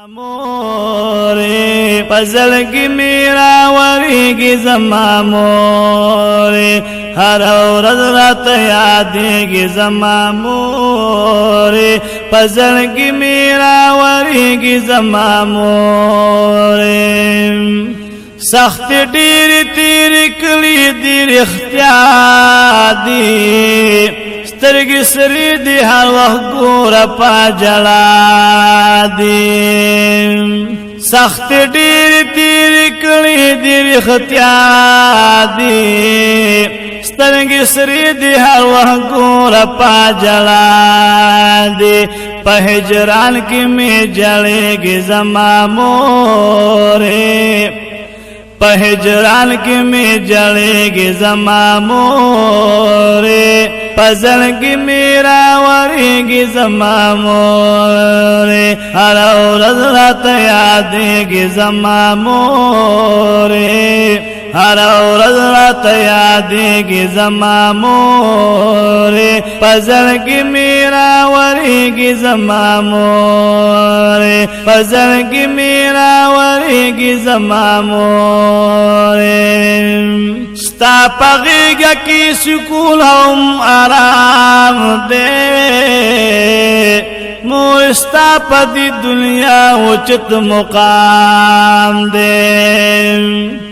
مورے پزلگی میرا وریگی زما مورے ہر ورځ راته یادېږي زما مورے پزلگی میرا وریگی زما مورے سخت ډېر تیر کړي دي رښتیا دي سترګې سرې دي هر وخت ګوره په جلا دي سخت ډېر تیر کړي دي رښتیا دي سترګې سرې دي هر وخت ګوره په جلا دي په هجران کې مې جړېږي زما مورې په هجران کې مې جړېږي زما مورې په زړګي مې راورېږي زما مورې هره ورځ راته یادېږي زما مورې هره ورځ راته یادېږي زما مورې په زړګي مې راورېږي زما مورې په زړګي مې راورېږي زما مورې ستا په غېږه کې سکون هم آرام دی مور ستا په دې دنیا اوچت مقام دی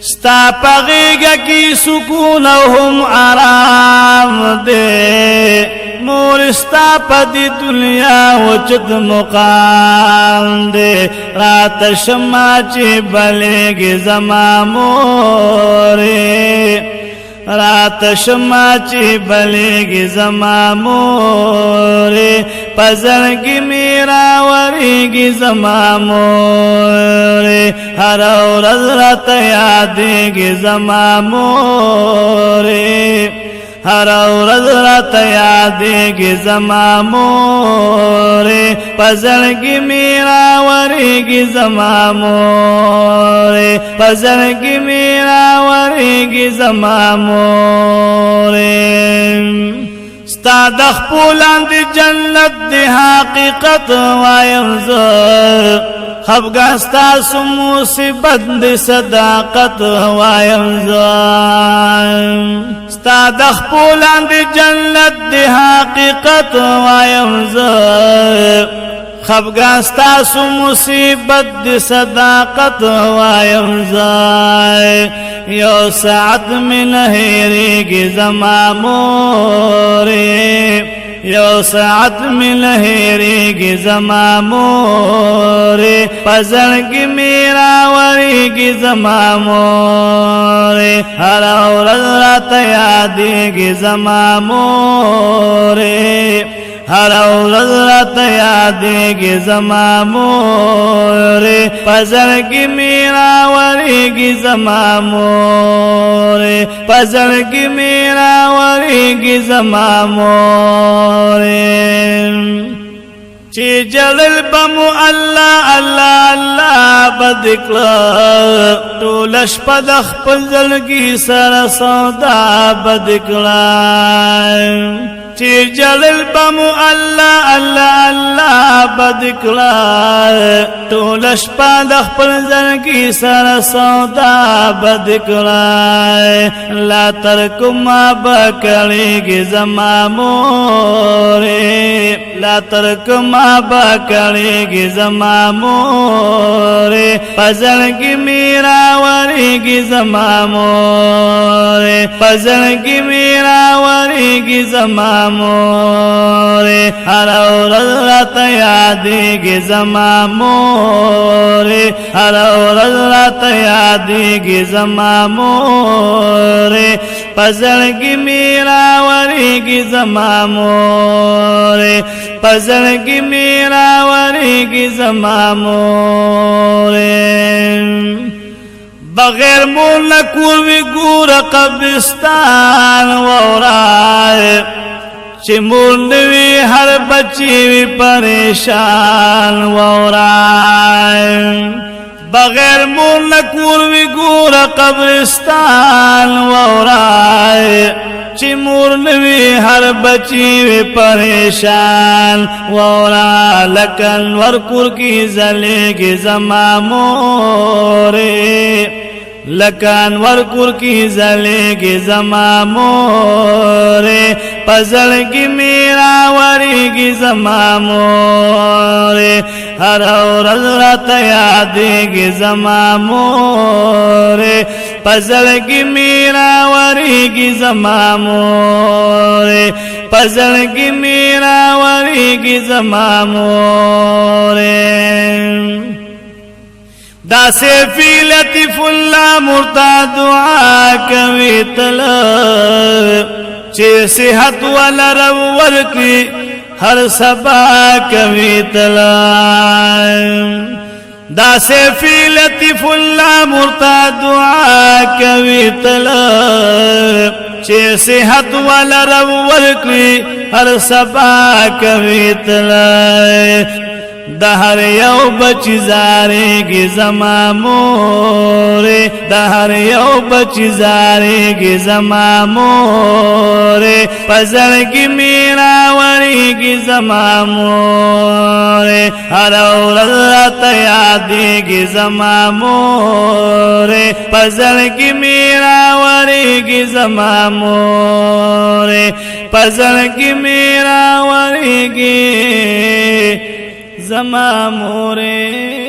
ستا په غېږه کې سکون هم آرام دی مور ستا په دې دنیا اوچت مقام دی راته شمع چې بلېږي زما مورې راته شمع چې بلېږي زما مورې په زړګي مې راورېږي زما مورې هره ورځ راته یادېږي زما مورې هره ورځ راته یادېږي زما مورې په زړګي مې راورېږي زما مورې په زړګي مې راورېږي زما مورې ستا د خپو لاندې جنت د حقیقت وایم زه خفګان ستاسو مصیبت د صداقت وایم زه ستا د خپو لاندې جنت د حقیقت وایم زه خفګان ستاسو مصیبت د صداقت وایم زه یو ساعت مې نه هېرېږي زما مورې یو ساعت مې نه هېرېږي زما مورې په زړګي مې راورېږي زما مورې هره ورځ راته یادېږي زما مورې هره ورځ راته یادېږي زما مورې په زړګي مې راورېږي زما مورې په زړګي مې راورېږي زما مورې چې جلل بمو الله الله الله بد کړه ټوله شپه د خپل زړګي سره سودا بد کړه چې جلل بمو الله الله الله بد کړه ټوله شپه د خپل زړګي سره سودا بد کړه لا تر کومه به کړېږي زما مورې لا تر کومه به کړېږي زما مورې په زړګي مې راورېږي زما مورې په زړګي مې راورېږي زما مورې هره ورځ راته یادېږي زما مورې هره ورځ راته یادېږي زما مورې په زړګي مې راورېږي زما مورې په زړګي مې راورېږي زما مورې بغیر مور نه کور وي ګوره قبرستان وورای چې مور نه وي هر بچی وي پریشان وورای بغیر مور نه کور وي ګوره قبرستان وورای چی مور نوی ہر بچی وی پریشان وورا لکن ورکور کی زلیگی زما مورے لکن ورکور کی زلیگی زما مورے پزلگی میرا وریگی زما مورے ہر ورځ راته یادېږي زما مورې پزړګي میرا وریږي زما مورې پزړګي میرا وریږي زما مورې دا سیفی لطیف اللہ مرتا دعا کوي تل چې صحت ولر ورکړي ہر سبا کوي تلا دا سیفی لطیف اللہ مرتا دعا کوي تلا چې صحت ولر ورکړي هر سبا کوي تلا دهر یو بچی زاریگی زما مورے دهر یو بچی زاریگی زما مورے پزړګي میرا وریگی زما مورے هر ورځ راته یادېږي زما مورے پزړګي میرا وریگی زما مورے پزړګي میرا وریگی زما مورے